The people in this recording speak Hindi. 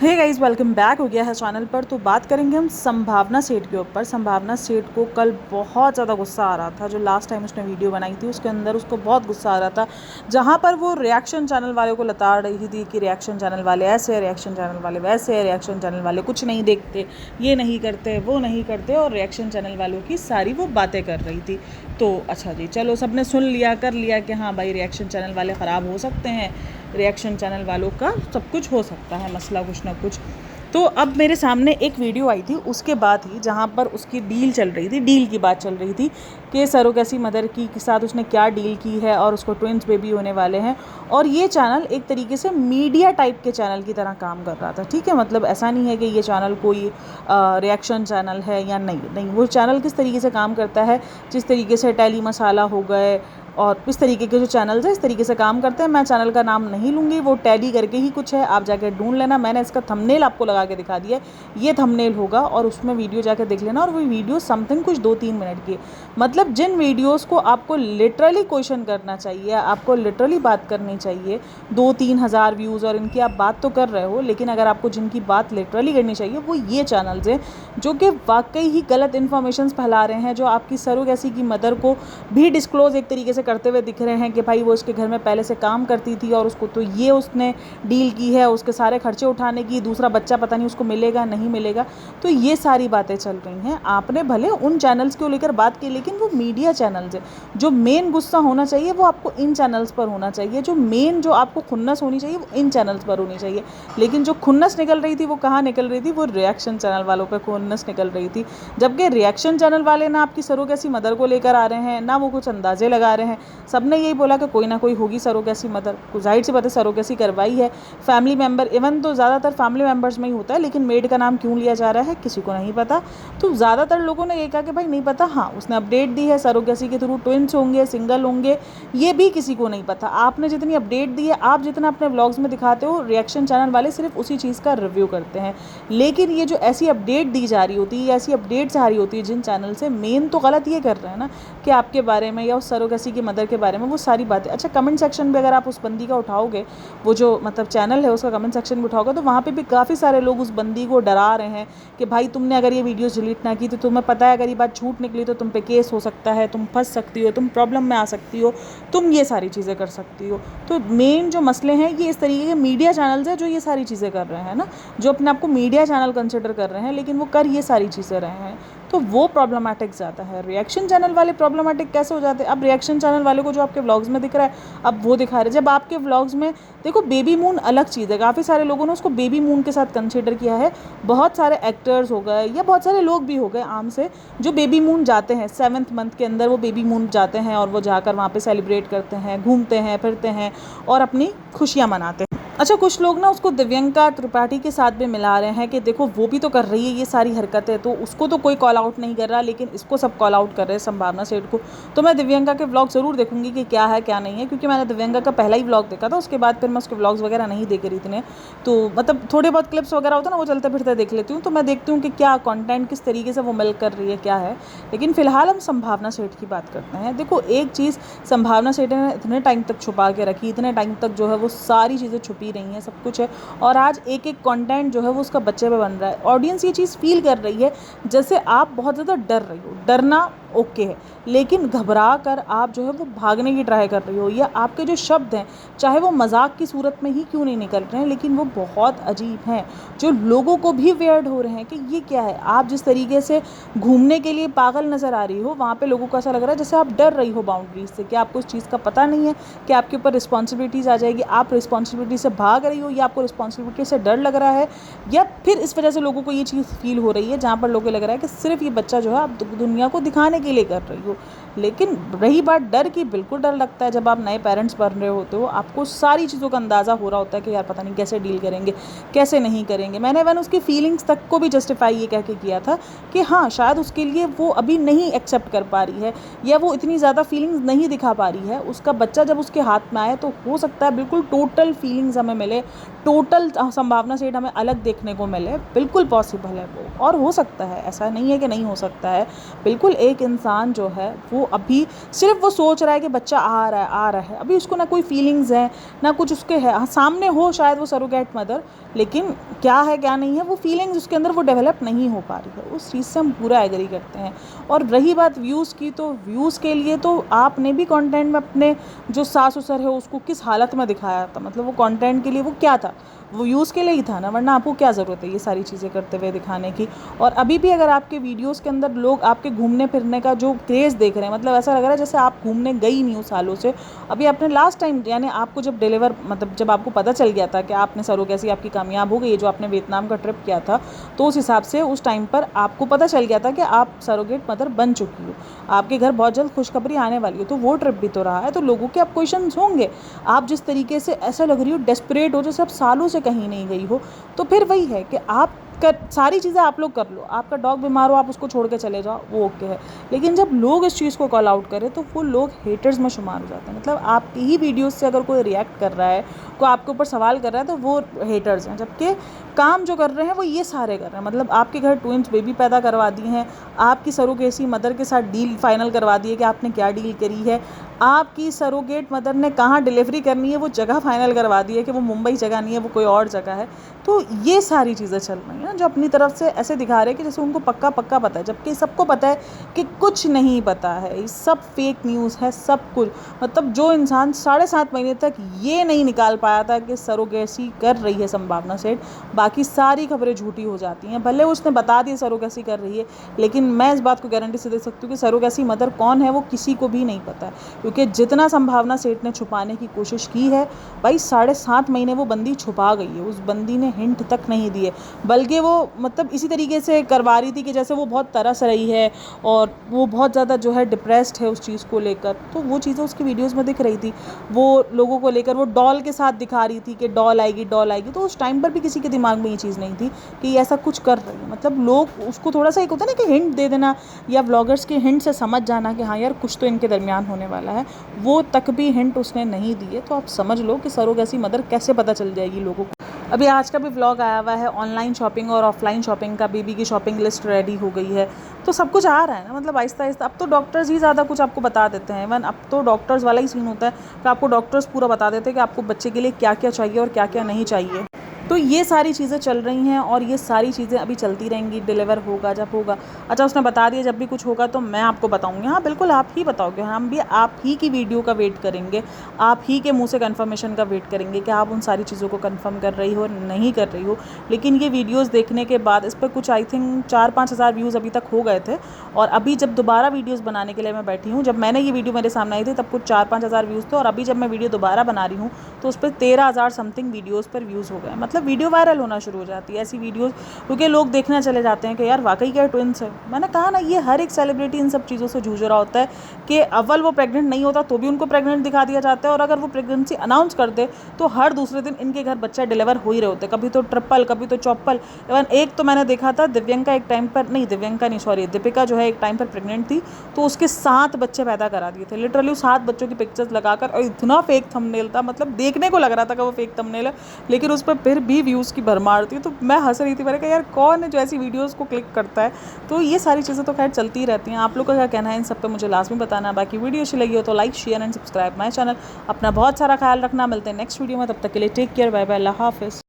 हे गाइस, वेलकम बैक हो गया है चैनल पर। तो बात करेंगे हम संभावना सेठ के ऊपर। संभावना सेठ को कल बहुत ज़्यादा गुस्सा आ रहा था। जो लास्ट टाइम उसने वीडियो बनाई थी उसके अंदर उसको बहुत गुस्सा आ रहा था, जहाँ पर वो रिएक्शन चैनल वाले को लताड़ रही थी कि रिएक्शन चैनल वाले ऐसे, रिएक्शन चैनल वाले वैसे, रिएक्शन चैनल वाले कुछ नहीं देखते, ये नहीं करते, वो नहीं करते, और रिएक्शन चैनल वालों की सारी वो बातें कर रही थी। तो अच्छा जी, चलो सबने सुन लिया, कर लिया कि हाँ भाई रिएक्शन चैनल वाले ख़राब हो सकते हैं, रिएक्शन चैनल वालों का सब कुछ हो सकता है, मसला कुछ ना कुछ। तो अब मेरे सामने एक वीडियो आई थी उसके बाद ही, जहाँ पर उसकी डील चल रही थी, डील की बात चल रही थी कि सरोगेसी मदर की के साथ उसने क्या डील की है और उसको ट्विंस बेबी होने वाले हैं। और ये चैनल एक तरीके से मीडिया टाइप के चैनल की तरह काम कर रहा था, ठीक है। मतलब ऐसा नहीं है कि ये चैनल कोई रिएक्शन चैनल है या नहीं, वो चैनल किस तरीके से काम करता है, जिस तरीके से टेली मसाला हो गए और इस तरीके के जो चैनल्स हैं इस तरीके से काम करते हैं। मैं चैनल का नाम नहीं लूँगी, वो टैली करके ही कुछ है, आप जाके ढूंढ लेना। मैंने इसका थंबनेल आपको लगा के दिखा दिया है, ये थंबनेल होगा और उसमें वीडियो जाके देख लेना। और वो वीडियो समथिंग कुछ 2-3 मिनट की, मतलब जिन वीडियोस को आपको लिटरली क्वेश्चन करना चाहिए, आपको लिटरली बात करनी चाहिए, 2-3 हज़ार व्यूज़ और इनकी आप बात तो कर रहे हो, लेकिन अगर आपको जिनकी बात लिटरली करनी चाहिए वो ये चैनल्स हैं जो कि वाकई ही गलत इन्फॉर्मेशन फैला रहे हैं, जो आपकी सरोगेसी की मदर को भी डिस्क्लोज़ एक तरीके से करते हुए दिख रहे हैं कि भाई वो उसके घर में पहले से काम करती थी और उसको तो ये उसने डील की है उसके सारे खर्चे उठाने की, दूसरा बच्चा पता नहीं उसको मिलेगा नहीं मिलेगा। तो ये सारी बातें चल रही हैं। आपने भले उन चैनल्स को लेकर बात की, लेकिन वो मीडिया चैनल्स है। जो मेन गुस्सा होना चाहिए वो आपको इन चैनल्स पर होना चाहिए, जो मेन जो आपको खुन्नस होनी चाहिए वो इन चैनल्स पर होनी चाहिए। लेकिन जो खुन्नस निकल रही थी वो कहाँ निकल रही थी, वो रिएक्शन चैनल वालों पर खुन्नस निकल रही थी। जबकि रिएक्शन चैनल वाले ना आपकी सरोगेसी मदर को लेकर आ रहे हैं, ना वो कुछ अंदाजे लगा रहे हैं। सबने यही बोला कि कोई ना कोई होगी सरोगेसी मदर, जाहिर सी बात है सरोगेसी करवाई है, फैमिली मेम्बर, इवन तो ज़्यादातर फैमिली मेम्बर्स में ही होता है, लेकिन मेड का नाम क्यों लिया जा रहा है किसी को नहीं पता। तो ज़्यादातर लोगों ने ये कहा कि भाई नहीं पता, हाँ उसने अपडेट दी है सरोगेसी के थ्रू ट्विंस होंगे, सिंगल होंगे, ये भी किसी को नहीं पता। आपने जितनी अपडेट दी है, आप जितना अपने व्लॉग्स में दिखाते हो, रिएक्शन चैनल वाले सिर्फ उसी चीज़ का रिव्यू करते हैं। लेकिन ये जो ऐसी अपडेट दी जा रही होती है, ऐसी अपडेट्स आ रही होती है जिन चैनल से, मेन तो गलत ये कर रहे हैं ना कि आपके बारे में या उस सरोगेसी की मदर के बारे में वो सारी बातें। अच्छा, कमेंट सेक्शन भी अगर आप उस बंदी का उठाओगे, वो जो मतलब चैनल है उसका कमेंट सेक्शन भी उठाओगे, तो वहाँ पे भी काफ़ी सारे लोग उस बंदी को डरा रहे हैं कि भाई तुमने अगर ये वीडियोस डिलीट ना की तो तुम्हें पता है अगर ये बात झूठ निकली तो तुम पे केस हो सकता है, तुम फंस सकती हो, तुम प्रॉब्लम में आ सकती हो, तुम ये सारी चीज़ें कर सकती हो। तो मेन जो मसले हैं ये इस तरीके के मीडिया चैनल्स हैं जो ये सारी चीज़ें कर रहे हैं ना, जो अपने आप को मीडिया चैनल कंसिडर कर रहे हैं, लेकिन वो कर ये सारी चीज़ें रहे हैं। तो वो प्रॉब्लमेटिक ज़्यादा है। रिएक्शन चैनल वाले प्रॉब्लमेटिक कैसे हो जाते हैं? अब रिएक्शन चैनल वाले को जो आपके व्लॉग्स में दिख रहा है, अब वो दिखा रहे हैं। जब आपके व्लॉग्स में देखो, बेबी मून अलग चीज़ है, काफ़ी सारे लोगों ने उसको बेबी मून के साथ कंसिडर किया है। बहुत सारे एक्टर्स हो गए या बहुत सारे लोग भी हो गए आम से, जो बेबी मून जाते हैं 7th मंथ के अंदर, वो बेबी मून जाते हैं और वो जाकर वहाँ पे सेलिब्रेट करते हैं, घूमते हैं फिरते हैं और अपनी खुशियाँ मनाते हैं। अच्छा, कुछ लोग ना उसको दिव्यंका त्रिपाठी के साथ भी मिला रहे हैं कि देखो वो भी तो कर रही है ये सारी हरकतें, तो उसको तो कोई कॉल आउट नहीं कर रहा, लेकिन इसको सब कॉल आउट कर रहे हैं संभावना सेठ को। तो मैं दिव्यंका के व्लॉग ज़रूर देखूंगी कि क्या है क्या नहीं है, क्योंकि मैंने दिव्यंका का पहला ही व्लॉग देखा था, उसके बाद फिर मैं उसके व्लॉग्स वगैरह नहीं देख रही इतने। तो मतलब थोड़े बहुत क्लिप्स वगैरह होता है ना, वो चलते फिरते देख लेती हूँ, तो मैं देखती हूँ कि क्या कॉन्टेंट किस तरीके से वो मिल कर रही है, क्या है। लेकिन फिलहाल हम संभावना सेठ की बात करते हैं। देखो, एक चीज़ संभावना सेठ ने इतने टाइम तक छुपा के रखी, इतने टाइम तक जो है वो सारी चीज़ें छुपी रही हैं, सब कुछ है, और आज एक एक कंटेंट जो है वो उसका बच्चे पे बन रहा है। ऑडियंस ये चीज़ फील कर रही है जैसे आप बहुत ज़्यादा डर रही हो। डरना ओके है, लेकिन घबरा कर आप जो है वो भागने की ट्राई कर रही हो, या आपके जो शब्द हैं चाहे वो मजाक की सूरत में ही क्यों नहीं निकल रहे हैं, लेकिन वो बहुत अजीब हैं, जो लोगों को भी वियर्ड हो रहे हैं कि ये क्या है। आप जिस तरीके से घूमने के लिए पागल नज़र आ रही हो, वहाँ पे लोगों को ऐसा लग रहा है जैसे आप डर रही हो बाउंड्रीज से, कि आपको उस चीज़ का पता नहीं है कि आपके ऊपर रिस्पॉन्सिबिलिटीज़ आ जाएगी, आप रिस्पॉन्सिबिलिटी से भाग रही हो, या आपको रिस्पॉन्सिबिलिटी से डर लग रहा है, या फिर इस वजह से लोगों को ये चीज़ फील हो रही है जहाँ पर लोगों को लग रहा है कि सिर्फ ये बच्चा जो है आप दुनिया को दिखाने के लिए कर रही हो। लेकिन रही बात डर की, बिल्कुल डर लगता है जब आप नए पेरेंट्स बन रहे होते हो, आपको सारी चीज़ों का अंदाज़ा हो रहा होता है कि यार पता नहीं कैसे डील करेंगे, कैसे नहीं करेंगे। मैंने इवन उसकी फीलिंग्स तक को भी जस्टिफाई ये कह के किया था कि हाँ शायद उसके लिए वो अभी नहीं एक्सेप्ट कर पा रही है, या वो इतनी ज़्यादा फीलिंग्स नहीं दिखा पा रही है। उसका बच्चा जब उसके हाथ में आए तो हो सकता है बिल्कुल टोटल फीलिंग्स हमें मिले, टोटल संभावना सेठ हमें अलग देखने को मिले, बिल्कुल पॉसिबल है वो, और हो सकता है, ऐसा नहीं है कि नहीं हो सकता है। बिल्कुल एक इंसान जो है वो अभी सिर्फ वो सोच रहा है कि बच्चा आ रहा है, अभी उसको ना कोई फीलिंग्स है ना कुछ उसके है। हाँ, सामने हो शायद वो सरोगेट मदर, लेकिन क्या है क्या नहीं है वो फीलिंग्स उसके अंदर वो डेवलप नहीं हो पा रही है। उस चीज़ से हम पूरा एग्री करते हैं। और रही बात व्यूज़ की, तो व्यूज़ के लिए तो आपने भी कंटेंट में अपने जो सास ससुर है उसको किस हालत में दिखाया था, मतलब वो कंटेंट के लिए वो क्या था, वो व्यूज़ के लिए ही था ना, वरना आपको क्या ज़रूरत है ये सारी चीज़ें करते हुए दिखाने की। और अभी भी अगर आपके वीडियोस के अंदर लोग आपके घूमने फिरने का जो क्रेज़ देख रहे हैं, मतलब ऐसा लग रहा है जैसे आप घूमने गई नहीं हो सालों से। अभी आपने लास्ट टाइम यानी आपको जब डिलीवर मतलब जब आपको पता चल गया था कि आपने सरोगेसी आपकी कामयाब हो गई है, जो आपने वियतनाम का ट्रिप किया था, तो उस हिसाब से उस टाइम पर आपको पता चल गया था कि आप सरोगेट मदर बन चुकी हो, आपके घर बहुत जल्द खुशखबरी आने वाली हो। तो वो ट्रिप भी तो रहा है, तो लोगों के अब क्वेश्चन होंगे। आप जिस तरीके से ऐसा लग रही हो डेस्परेट हो जैसे आप सालों से कहीं नहीं गई हो, तो फिर वही है कि आप कर सारी चीज़ें आप लोग कर लो, आपका डॉग बीमार हो आप उसको छोड़ के चले जाओ, वो ओके है। लेकिन जब लोग इस चीज़ को कॉल आउट करें तो वो लोग हेटर्स में शुमार हो जाते हैं। मतलब आपकी ही वीडियोस से अगर कोई रिएक्ट कर रहा है, कोई आपके ऊपर सवाल कर रहा है, तो वो हेटर्स हैं। जबकि काम जो कर रहे हैं वो ये सारे कर रहे हैं। मतलब आपके घर ट्विंस बेबी पैदा करवा दिए हैं, आपकी सरोगेसी मदर के साथ डील फाइनल करवा दी है कि आपने क्या डील करी है, आपकी सरोगेट मदर ने कहाँ डिलीवरी करनी है वो जगह फाइनल करवा दी है कि वो मुंबई जगह नहीं है, वो कोई और जगह है। तो ये सारी चीज़ें चल रही हैं जो अपनी तरफ से ऐसे दिखा रहे हैं कि जैसे उनको पक्का पक्का पता है, जबकि सबको पता है कि कुछ नहीं पता है, ये सब फेक न्यूज़ है सब कुछ। मतलब जो इंसान 7.5 महीने तक ये नहीं निकाल पाया था कि सरोगेसी कर रही है संभावना सेठ, बाकी सारी खबरें झूठी हो जाती हैं। भले उसने बता दिया सरोगेसी कर रही है, लेकिन मैं इस बात को गारंटी से दे सकती हूँ कि सरोगेसी मदर कौन है वो किसी को भी नहीं पता है। क्योंकि जितना संभावना सेठ ने छुपाने की कोशिश की है, भाई 7.5 महीने वो बंदी छुपा गई है, उस बंदी ने हिंट तक नहीं दिए। बल्कि वो मतलब इसी तरीके से करवा रही थी कि जैसे वो बहुत तरस रही है और वो बहुत ज़्यादा जो है डिप्रेस्ड है उस चीज़ को लेकर। तो वो चीज़ें उसकी वीडियोज़ में दिख रही थी, वो लोगों को लेकर वो डॉल के साथ दिखा रही थी कि डॉल आएगी डॉल आएगी। तो उस टाइम पर भी किसी के दिमाग में ये चीज़ नहीं थी कि ये ऐसा कुछ कर रही है। मतलब लोग उसको थोड़ा सा एक होता है ना कि हिंट दे देना, या व्लॉगर्स के हिंट से समझ जाना कि हाँ यार कुछ तो इनके दरमियान होने वाला है, वो तक भी हिंट उसने नहीं दिए। तो आप समझ लो कि सरोगेसी मदर कैसे पता चल जाएगी लोगों को। अभी आज का भी व्लॉग आया हुआ है, ऑनलाइन शॉपिंग और ऑफलाइन शॉपिंग का, बेबी की शॉपिंग लिस्ट रेडी हो गई है। तो सब कुछ आ रहा है ना, मतलब आहिस्ता आहिस्ता। अब तो डॉक्टर्स ही ज़्यादा कुछ आपको बता देते हैं। इवन अब तो डॉक्टर्स वाला ही सीन होता है कि आपको डॉक्टर्स पूरा बता देते हैं कि आपको बच्चे के लिए क्या क्या चाहिए और क्या क्या नहीं चाहिए। तो ये सारी चीज़ें चल रही हैं और ये सारी चीज़ें अभी चलती रहेंगी, डिलीवर होगा जब होगा। अच्छा उसने बता दिया जब भी कुछ होगा तो मैं आपको बताऊंगी। हाँ बिल्कुल आप ही बताओगे, हम भी आप ही की वीडियो का वेट करेंगे, आप ही के मुंह से कंफर्मेशन का वेट करेंगे कि आप उन सारी चीज़ों को कंफर्म कर रही हो नहीं कर रही हो। लेकिन ये वीडियोज़ देखने के बाद इस पर कुछ आई थिंक 4-5 हज़ार व्यूज़ अभी तक हो गए थे। और अभी जब दोबारा वीडियोज़ बनाने के लिए मैं बैठी हूँ, जब मैंने ये वीडियो मेरे सामने आई थी तब कुछ 4-5 हज़ार व्यूज़ थे, और अभी जब मैं वीडियो दोबारा बना रही हूँ तो उस पर 13,000 समथिंग वीडियोज़ पर व्यूज़ हो गए। मतलब वीडियो वायरल होना शुरू हो जाती है ऐसी वीडियोस, क्योंकि लोग देखना चले जाते हैं कि यार वाकई क्या ट्विंस है। मैंने कहा ना ये हर एक सेलिब्रिटी इन सब चीज़ों से जूझ रहा होता है कि अव्वल वो प्रेग्नेंट नहीं होता तो भी उनको प्रेग्नेंट दिखा दिया जाता है, और अगर वो प्रेगनेंसी अनाउंस कर दे तो हर दूसरे दिन इनके घर बच्चा डिलीवर हो ही रहे होते, कभी तो ट्रिपल कभी तो चौपल। इवन एक तो मैंने देखा था दिव्यंका एक टाइम पर, नहीं दिव्यंका नहीं सॉरी दीपिका जो है एक टाइम पर प्रेग्नेंट थी, तो उसके 7 बच्चे पैदा करा दिए थे लिटरली, 7 बच्चों की पिक्चर्स लगाकर। और इतना फेक थंबनेल था, मतलब देखने को लग रहा था कि वो फेक थंबनेल है, लेकिन उस पर फिर भी व्यूज़ की भरमार थी। तो मैं हंस रही थी, मैंने कहा यार कौन है जो ऐसी वीडियोस को क्लिक करता है। तो ये सारी चीज़ें तो खैर चलती रहती हैं। आप लोग का क्या कहना है इन सब पे मुझे लाजमी बताना। बाकी वीडियो अच्छी लगी हो तो like share and subscribe my channel. अपना बहुत सारा ख्याल रखना, मिलते हैं नेक्स्ट वीडियो में, तब तक के लिए टेक केयर, बाय बाय, अल्लाह हाफिज़।